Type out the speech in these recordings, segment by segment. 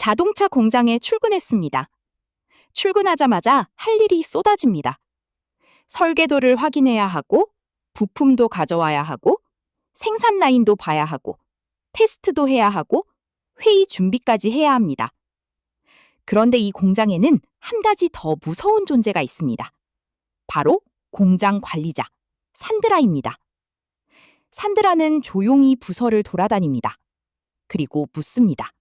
자동차 공장에 출근했습니다. 출근하자마자 할 일이 쏟아집니다. 설계도를 확인해야 하고, 부품도 가져와야 하고, 생산 라인도 봐야 하고, 테스트도 해야 하고, 회의 준비까지 해야 합니다. 그런데 이 공장에는 한 가지 더 무서운 존재가 있습니다. 바로 공장 관리자, 산드라입니다. 산드라는 조용히 부서를 돌아다닙니다. 그리고 묻습니다.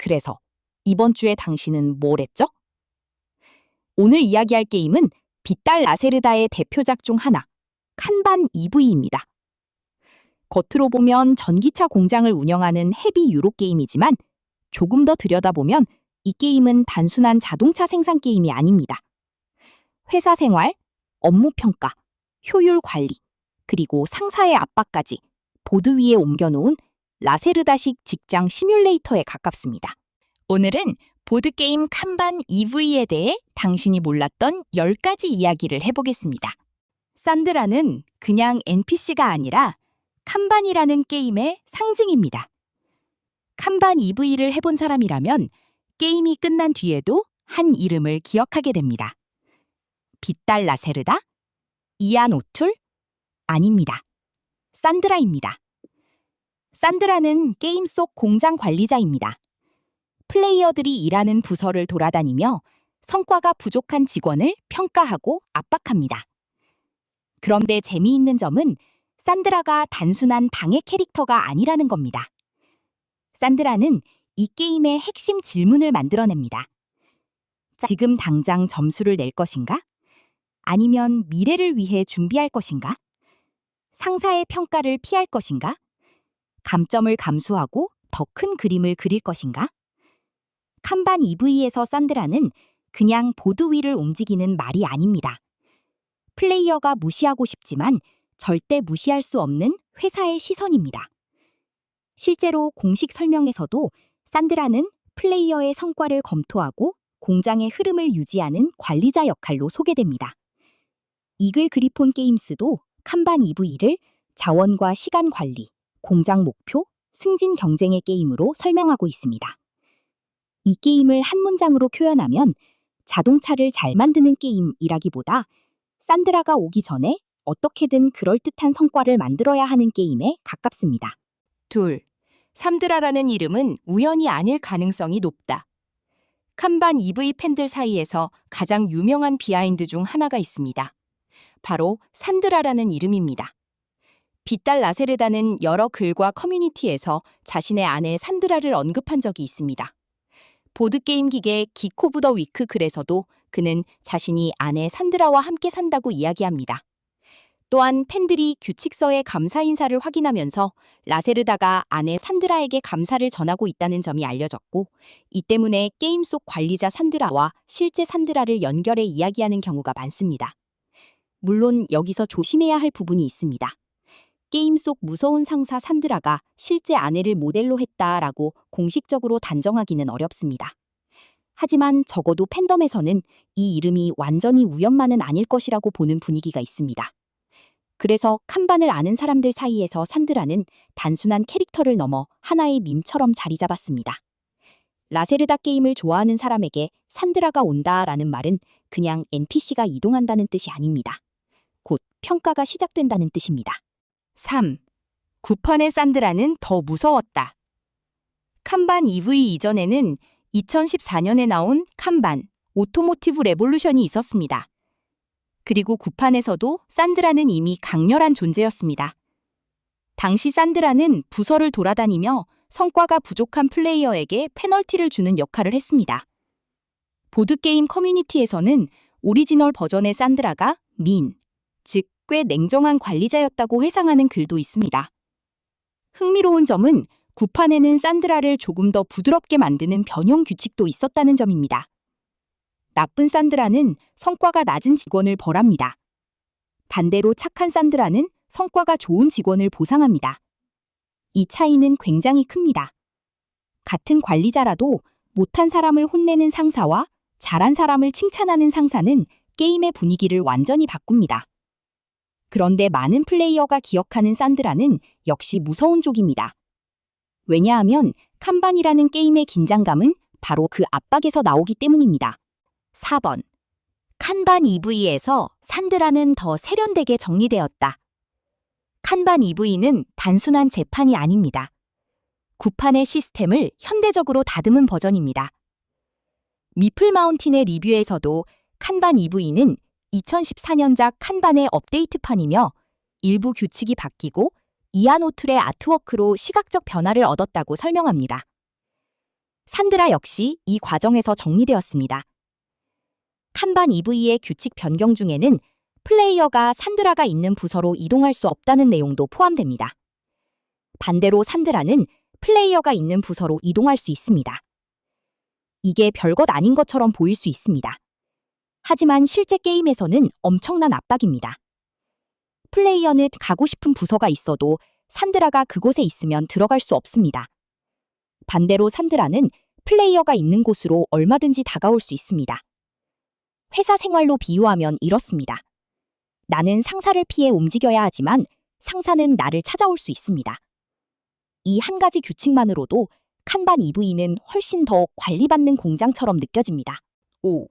그래서 이번 주에 당신은 뭘 했죠? 오늘 이야기할 게임은 빗달 라세르다의 대표작 중 하나, 칸반 EV입니다. 겉으로 보면 전기차 공장을 운영하는 헤비 유로 게임이지만 조금 더 들여다보면 이 게임은 단순한 자동차 생산 게임이 아닙니다. 회사 생활, 업무 평가, 효율 관리, 그리고 상사의 압박까지 보드 위에 옮겨놓은 라세르다식 직장 시뮬레이터에 가깝습니다. 오늘은 보드게임 칸반 EV에 대해 당신이 몰랐던 10가지 이야기를 해보겠습니다. 산드라는 그냥 NPC가 아니라 칸반이라는 게임의 상징입니다. 칸반 EV를 해본 사람이라면 게임이 끝난 뒤에도 한 이름을 기억하게 됩니다. 빗달 라세르다? 이안 오툴? 아닙니다. 산드라입니다. 산드라는 게임 속 공장 관리자입니다. 플레이어들이 일하는 부서를 돌아다니며 성과가 부족한 직원을 평가하고 압박합니다. 그런데 재미있는 점은 산드라가 단순한 방해 캐릭터가 아니라는 겁니다. 산드라는 이 게임의 핵심 질문을 만들어냅니다. 지금 당장 점수를 낼 것인가? 아니면 미래를 위해 준비할 것인가? 상사의 평가를 피할 것인가? 감점을 감수하고 더 큰 그림을 그릴 것인가? 칸반 EV에서 산드라는 그냥 보드 위를 움직이는 말이 아닙니다. 플레이어가 무시하고 싶지만 절대 무시할 수 없는 회사의 시선입니다. 실제로 공식 설명에서도 산드라는 플레이어의 성과를 검토하고 공장의 흐름을 유지하는 관리자 역할로 소개됩니다. 이글 그리폰 게임스도 칸반 EV를 자원과 시간 관리, 공장 목표, 승진 경쟁의 게임으로 설명하고 있습니다. 이 게임을 한 문장으로 표현하면 자동차를 잘 만드는 게임이라기보다 산드라가 오기 전에 어떻게든 그럴듯한 성과를 만들어야 하는 게임에 가깝습니다. 둘, 산드라라는 이름은 우연이 아닐 가능성이 높다. 칸반 EV 팬들 사이에서 가장 유명한 비하인드 중 하나가 있습니다. 바로 산드라라는 이름입니다. 빗달 라세르다는 여러 글과 커뮤니티에서 자신의 아내 산드라를 언급한 적이 있습니다. 보드게임 기계 기크 오브 더 위크 글에서도 그는 자신이 아내 산드라와 함께 산다고 이야기합니다. 또한 팬들이 규칙서의 감사 인사를 확인하면서 라세르다가 아내 산드라에게 감사를 전하고 있다는 점이 알려졌고, 이 때문에 게임 속 관리자 산드라와 실제 산드라를 연결해 이야기하는 경우가 많습니다. 물론 여기서 조심해야 할 부분이 있습니다. 게임 속 무서운 상사 산드라가 실제 아내를 모델로 했다라고 공식적으로 단정하기는 어렵습니다. 하지만 적어도 팬덤에서는 이 이름이 완전히 우연만은 아닐 것이라고 보는 분위기가 있습니다. 그래서 칸반을 아는 사람들 사이에서 산드라는 단순한 캐릭터를 넘어 하나의 밈처럼 자리 잡았습니다. 라세르다 게임을 좋아하는 사람에게 산드라가 온다라는 말은 그냥 NPC가 이동한다는 뜻이 아닙니다. 곧 평가가 시작된다는 뜻입니다. 3. 구판의 산드라는 더 무서웠다. 칸반 EV 이전에는 2014년에 나온 칸반 오토모티브 레볼루션이 있었습니다. 그리고 구판에서도 산드라는 이미 강렬한 존재였습니다. 당시 산드라는 부서를 돌아다니며 성과가 부족한 플레이어에게 페널티를 주는 역할을 했습니다. 보드게임 커뮤니티에서는 오리지널 버전의 산드라가 즉 꽤 냉정한 관리자였다고 회상하는 글도 있습니다. 흥미로운 점은 구판에는 산드라를 조금 더 부드럽게 만드는 변형 규칙도 있었다는 점입니다. 나쁜 산드라는 성과가 낮은 직원을 벌합니다. 반대로 착한 산드라는 성과가 좋은 직원을 보상합니다. 이 차이는 굉장히 큽니다. 같은 관리자라도 못한 사람을 혼내는 상사와 잘한 사람을 칭찬하는 상사는 게임의 분위기를 완전히 바꿉니다. 그런데 많은 플레이어가 기억하는 산드라는 역시 무서운 족입니다. 왜냐하면 칸반이라는 게임의 긴장감은 바로 그 압박에서 나오기 때문입니다. 4번. 칸반 EV에서 산드라는 더 세련되게 정리되었다. 칸반 EV는 단순한 재판이 아닙니다. 구판의 시스템을 현대적으로 다듬은 버전입니다. 미플 마운틴의 리뷰에서도 칸반 EV는 2014년작 칸반의 업데이트판이며 일부 규칙이 바뀌고 이안 오툴의 아트워크로 시각적 변화를 얻었다고 설명합니다. 산드라 역시 이 과정에서 정리되었습니다. 칸반 EV의 규칙 변경 중에는 플레이어가 산드라가 있는 부서로 이동할 수 없다는 내용도 포함됩니다. 반대로 산드라는 플레이어가 있는 부서로 이동할 수 있습니다. 이게 별것 아닌 것처럼 보일 수 있습니다. 하지만 실제 게임에서는 엄청난 압박입니다. 플레이어는 가고 싶은 부서가 있어도 산드라가 그곳에 있으면 들어갈 수 없습니다. 반대로 산드라는 플레이어가 있는 곳으로 얼마든지 다가올 수 있습니다. 회사 생활로 비유하면 이렇습니다. 나는 상사를 피해 움직여야 하지만 상사는 나를 찾아올 수 있습니다. 이 한 가지 규칙만으로도 칸반 EV는 훨씬 더 관리받는 공장처럼 느껴집니다. 5.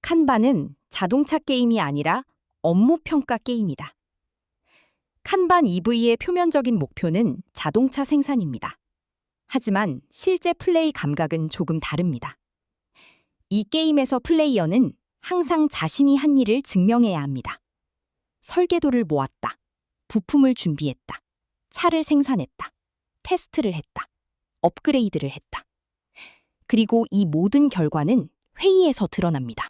칸반은 자동차 게임이 아니라 업무 평가 게임이다. 칸반 EV의 표면적인 목표는 자동차 생산입니다. 하지만 실제 플레이 감각은 조금 다릅니다. 이 게임에서 플레이어는 항상 자신이 한 일을 증명해야 합니다. 설계도를 모았다. 부품을 준비했다. 차를 생산했다. 테스트를 했다. 업그레이드를 했다. 그리고 이 모든 결과는 회의에서 드러납니다.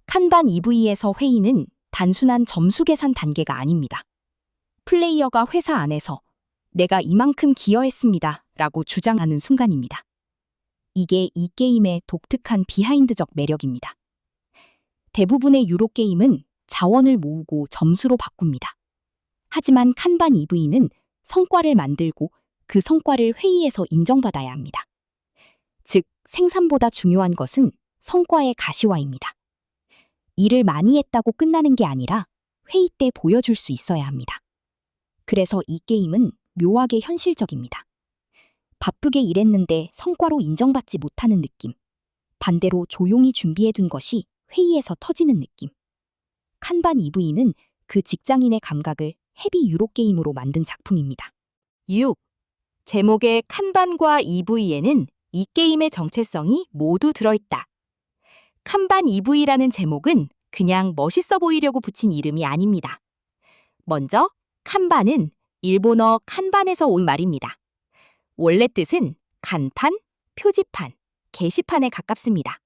칸반 EV에서 회의는 단순한 점수 계산 단계가 아닙니다. 플레이어가 회사 안에서 내가 이만큼 기여했습니다 라고 주장하는 순간입니다. 이게 이 게임의 독특한 비하인드적 매력입니다. 대부분의 유로 게임은 자원을 모으고 점수로 바꿉니다. 하지만 칸반 EV는 성과를 만들고 그 성과를 회의에서 인정받아야 합니다. 즉, 생산보다 중요한 것은 성과의 가시화입니다. 일을 많이 했다고 끝나는 게 아니라 회의 때 보여줄 수 있어야 합니다. 그래서 이 게임은 묘하게 현실적입니다. 바쁘게 일했는데 성과로 인정받지 못하는 느낌. 반대로 조용히 준비해둔 것이 회의에서 터지는 느낌. 칸반 EV는 그 직장인의 감각을 헤비 유로 게임으로 만든 작품입니다. 6. 제목의 칸반과 EV에는 이 게임의 정체성이 모두 들어있다. 칸반 EV라는 제목은 그냥 멋있어 보이려고 붙인 이름이 아닙니다. 먼저 칸반은 일본어 칸반에서 온 말입니다. 원래 뜻은 간판, 표지판, 게시판에 가깝습니다.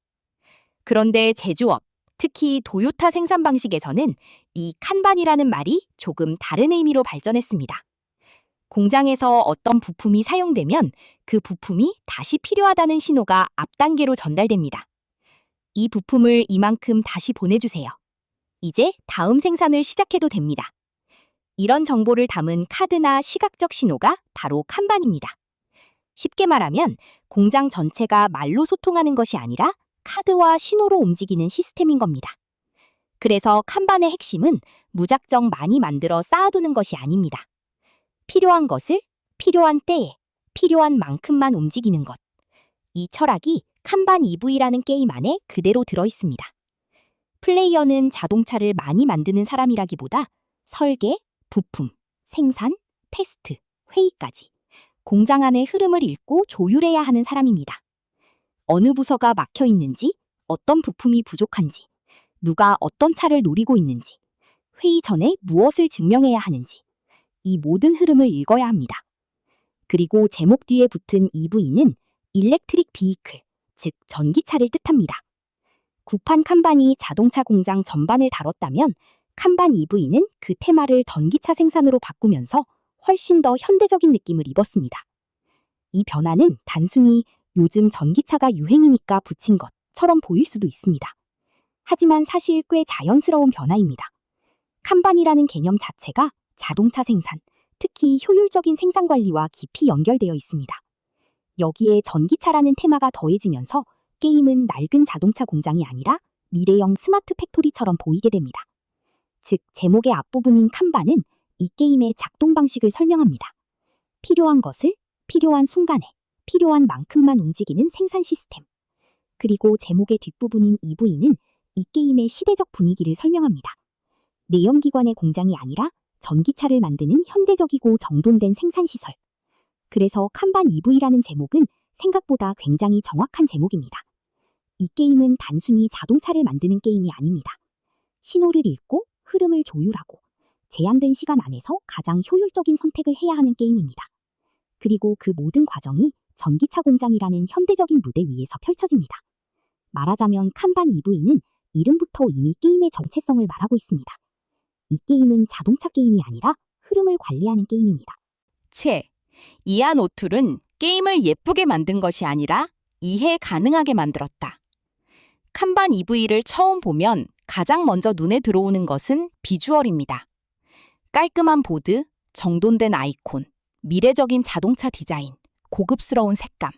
그런데 제조업, 특히 도요타 생산 방식에서는 이 칸반이라는 말이 조금 다른 의미로 발전했습니다. 공장에서 어떤 부품이 사용되면 그 부품이 다시 필요하다는 신호가 앞 단계로 전달됩니다. 이 부품을 이만큼 다시 보내주세요. 이제 다음 생산을 시작해도 됩니다. 이런 정보를 담은 카드나 시각적 신호가 바로 칸반입니다. 쉽게 말하면 공장 전체가 말로 소통하는 것이 아니라 카드와 신호로 움직이는 시스템인 겁니다. 그래서 칸반의 핵심은 무작정 많이 만들어 쌓아두는 것이 아닙니다. 필요한 것을 필요한 때에 필요한 만큼만 움직이는 것. 이 철학이 칸반 EV라는 게임 안에 그대로 들어있습니다. 플레이어는 자동차를 많이 만드는 사람이라기보다 설계, 부품, 생산, 테스트, 회의까지 공장 안의 흐름을 읽고 조율해야 하는 사람입니다. 어느 부서가 막혀 있는지, 어떤 부품이 부족한지, 누가 어떤 차를 노리고 있는지, 회의 전에 무엇을 증명해야 하는지, 이 모든 흐름을 읽어야 합니다. 그리고 제목 뒤에 붙은 EV는 일렉트릭 비이클, 즉 전기차를 뜻합니다. 구판 칸반이 자동차 공장 전반을 다뤘다면 칸반 EV는 그 테마를 전기차 생산으로 바꾸면서 훨씬 더 현대적인 느낌을 입었습니다. 이 변화는 단순히 요즘 전기차가 유행이니까 붙인 것처럼 보일 수도 있습니다. 하지만 사실 꽤 자연스러운 변화입니다. 칸반이라는 개념 자체가 자동차 생산, 특히 효율적인 생산 관리와 깊이 연결되어 있습니다. 여기에 전기차라는 테마가 더해지면서 게임은 낡은 자동차 공장이 아니라 미래형 스마트 팩토리처럼 보이게 됩니다. 즉, 제목의 앞부분인 칸반은 이 게임의 작동 방식을 설명합니다. 필요한 것을 필요한 순간에 필요한 만큼만 움직이는 생산 시스템. 그리고 제목의 뒷부분인 EV는 이 게임의 시대적 분위기를 설명합니다. 내연기관의 공장이 아니라 전기차를 만드는 현대적이고 정돈된 생산시설. 그래서 칸반 EV라는 제목은 생각보다 굉장히 정확한 제목입니다. 이 게임은 단순히 자동차를 만드는 게임이 아닙니다. 신호를 읽고 흐름을 조율하고 제한된 시간 안에서 가장 효율적인 선택을 해야 하는 게임입니다. 그리고 그 모든 과정이 전기차 공장이라는 현대적인 무대 위에서 펼쳐집니다. 말하자면 칸반 EV는 이름부터 이미 게임의 정체성을 말하고 있습니다. 이 게임은 자동차 게임이 아니라 흐름을 관리하는 게임입니다. 이안 오툴은 게임을 예쁘게 만든 것이 아니라 이해 가능하게 만들었다. 칸반 EV를 처음 보면 가장 먼저 눈에 들어오는 것은 비주얼입니다. 깔끔한 보드, 정돈된 아이콘, 미래적인 자동차 디자인, 고급스러운 색감.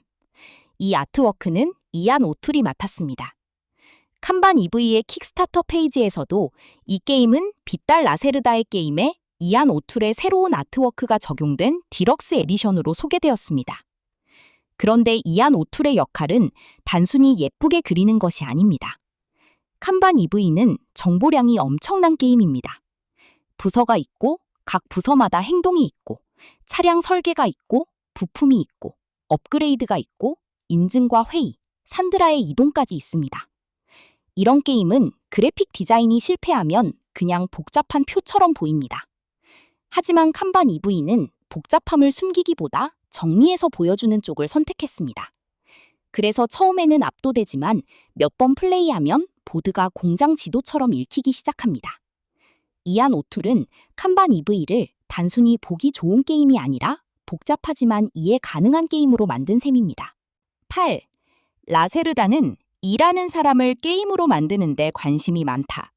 이 아트워크는 이안 오툴이 맡았습니다. 칸반 EV의 킥스타터 페이지에서도 이 게임은 빗달 라세르다의 게임에 이안 오툴의 새로운 아트워크가 적용된 디럭스 에디션으로 소개되었습니다. 그런데 이안 오툴의 역할은 단순히 예쁘게 그리는 것이 아닙니다. 칸반 EV는 정보량이 엄청난 게임입니다. 부서가 있고 각 부서마다 행동이 있고 차량 설계가 있고 부품이 있고 업그레이드가 있고 인증과 회의, 산드라의 이동까지 있습니다. 이런 게임은 그래픽 디자인이 실패하면 그냥 복잡한 표처럼 보입니다. 하지만 칸반 EV는 복잡함을 숨기기보다 정리해서 보여주는 쪽을 선택했습니다. 그래서 처음에는 압도되지만 몇 번 플레이하면 보드가 공장 지도처럼 읽히기 시작합니다. 이안 오툴은 칸반 EV를 단순히 보기 좋은 게임이 아니라 복잡하지만 이해 가능한 게임으로 만든 셈입니다. 8. 라세르다는 일하는 사람을 게임으로 만드는 데 관심이 많다.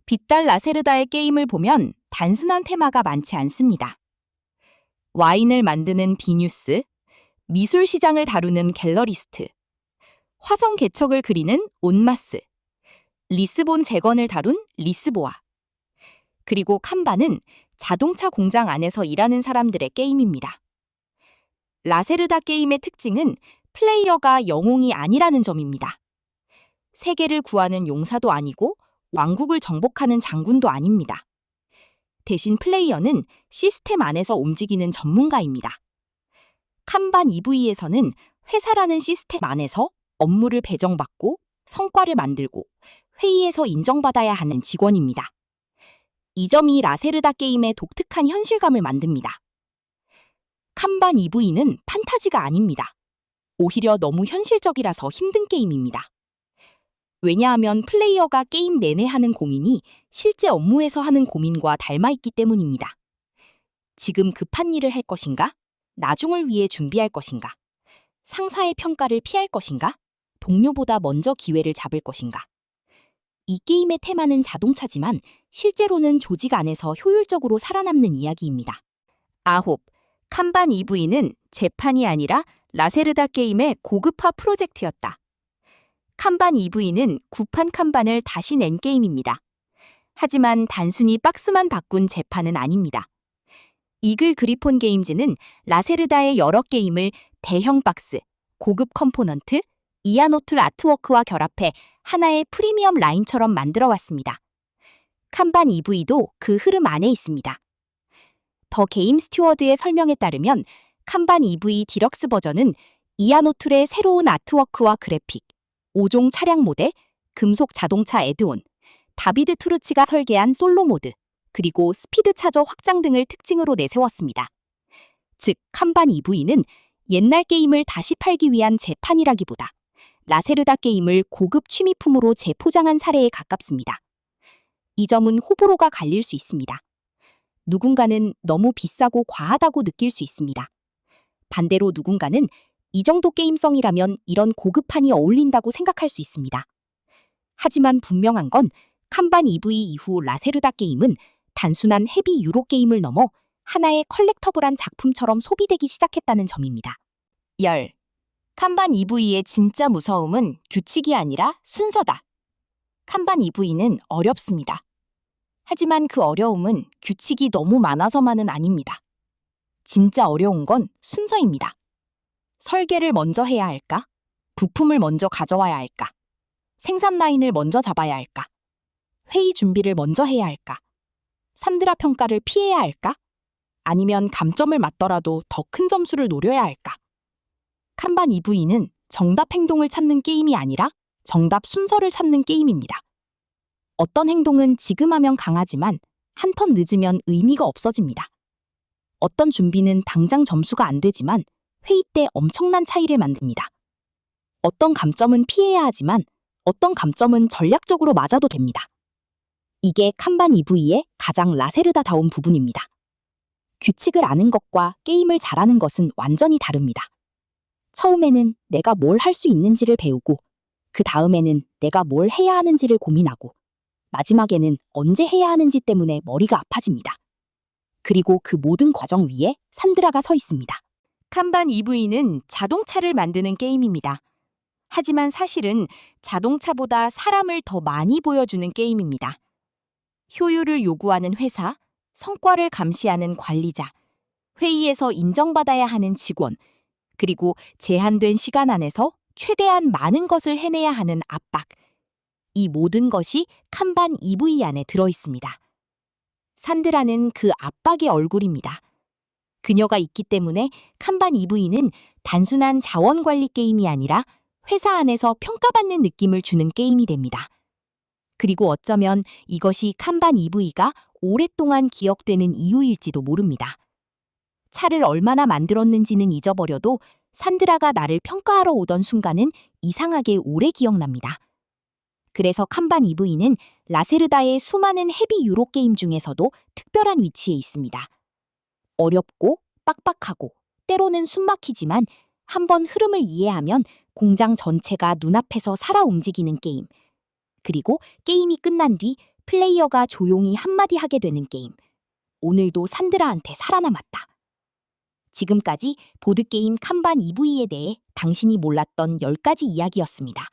빗달 라세르다의 게임을 보면 단순한 테마가 많지 않습니다. 와인을 만드는 비뉴스, 미술 시장을 다루는 갤러리스트, 화성 개척을 그리는 온마스, 리스본 재건을 다룬 리스보아. 그리고 칸반은 자동차 공장 안에서 일하는 사람들의 게임입니다. 라세르다 게임의 특징은 플레이어가 영웅이 아니라는 점입니다. 세계를 구하는 용사도 아니고 왕국을 정복하는 장군도 아닙니다. 대신 플레이어는 시스템 안에서 움직이는 전문가입니다. 칸반 EV에서는 회사라는 시스템 안에서 업무를 배정받고 성과를 만들고 회의에서 인정받아야 하는 직원입니다. 이 점이 라세르다 게임의 독특한 현실감을 만듭니다. 칸반 EV는 판타지가 아닙니다. 오히려 너무 현실적이라서 힘든 게임입니다. 왜냐하면 플레이어가 게임 내내 하는 고민이 실제 업무에서 하는 고민과 닮아있기 때문입니다. 지금 급한 일을 할 것인가? 나중을 위해 준비할 것인가? 상사의 평가를 피할 것인가? 동료보다 먼저 기회를 잡을 것인가? 이 게임의 테마는 자동차지만 실제로는 조직 안에서 효율적으로 살아남는 이야기입니다. 9. 칸반 EV는 재판이 아니라 라세르다 게임의 고급화 프로젝트였다. 칸반 EV는 구판 칸반을 다시 낸 게임입니다. 하지만 단순히 박스만 바꾼 재판은 아닙니다. 이글 그리폰 게임즈는 라세르다의 여러 게임을 대형 박스, 고급 컴포넌트, 이안 오툴 아트워크와 결합해 하나의 프리미엄 라인처럼 만들어 왔습니다. 칸반 EV도 그 흐름 안에 있습니다. 더 게임 스튜어드의 설명에 따르면 칸반 EV 디럭스 버전은 이안 오툴의 새로운 아트워크와 그래픽, 5종 차량 모델, 금속 자동차 애드온, 다비드 투르치가 설계한 솔로 모드, 그리고 스피드 차저 확장 등을 특징으로 내세웠습니다. 즉, 칸반 EV는 옛날 게임을 다시 팔기 위한 재판이라기보다 라세르다 게임을 고급 취미품으로 재포장한 사례에 가깝습니다. 이 점은 호불호가 갈릴 수 있습니다. 누군가는 너무 비싸고 과하다고 느낄 수 있습니다. 반대로 누군가는 이 정도 게임성이라면 이런 고급판이 어울린다고 생각할 수 있습니다. 하지만 분명한 건 칸반 EV 이후 라세르다 게임은 단순한 헤비 유로 게임을 넘어 하나의 컬렉터블한 작품처럼 소비되기 시작했다는 점입니다. 10. 칸반 EV의 진짜 무서움은 규칙이 아니라 순서다. 칸반 EV는 어렵습니다. 하지만 그 어려움은 규칙이 너무 많아서만은 아닙니다. 진짜 어려운 건 순서입니다. 설계를 먼저 해야 할까? 부품을 먼저 가져와야 할까? 생산 라인을 먼저 잡아야 할까? 회의 준비를 먼저 해야 할까? 산드라 평가를 피해야 할까? 아니면 감점을 맞더라도 더 큰 점수를 노려야 할까? 칸반 EV는 정답 행동을 찾는 게임이 아니라 정답 순서를 찾는 게임입니다. 어떤 행동은 지금 하면 강하지만 한 턴 늦으면 의미가 없어집니다. 어떤 준비는 당장 점수가 안 되지만 회의 때 엄청난 차이를 만듭니다. 어떤 감점은 피해야 하지만 어떤 감점은 전략적으로 맞아도 됩니다. 이게 칸반 EV의 가장 라세르다다운 부분입니다. 규칙을 아는 것과 게임을 잘하는 것은 완전히 다릅니다. 처음에는 내가 뭘 할 수 있는지를 배우고, 그 다음에는 내가 뭘 해야 하는지를 고민하고, 마지막에는 언제 해야 하는지 때문에 머리가 아파집니다. 그리고 그 모든 과정 위에 산드라가 서 있습니다. 칸반 EV는 자동차를 만드는 게임입니다. 하지만 사실은 자동차보다 사람을 더 많이 보여주는 게임입니다. 효율을 요구하는 회사, 성과를 감시하는 관리자, 회의에서 인정받아야 하는 직원, 그리고 제한된 시간 안에서 최대한 많은 것을 해내야 하는 압박. 이 모든 것이 칸반 EV 안에 들어있습니다. 산드라는 그 압박의 얼굴입니다. 그녀가 있기 때문에 칸반 EV는 단순한 자원관리 게임이 아니라 회사 안에서 평가받는 느낌을 주는 게임이 됩니다. 그리고 어쩌면 이것이 칸반 EV가 오랫동안 기억되는 이유일지도 모릅니다. 차를 얼마나 만들었는지는 잊어버려도 산드라가 나를 평가하러 오던 순간은 이상하게 오래 기억납니다. 그래서 칸반 EV는 라세르다의 수많은 헤비 유로 게임 중에서도 특별한 위치에 있습니다. 어렵고 빡빡하고 때로는 숨막히지만 한번 흐름을 이해하면 공장 전체가 눈앞에서 살아 움직이는 게임. 그리고 게임이 끝난 뒤 플레이어가 조용히 한마디 하게 되는 게임. 오늘도 산드라한테 살아남았다. 지금까지 보드게임 칸반 EV에 대해 당신이 몰랐던 10가지 이야기였습니다.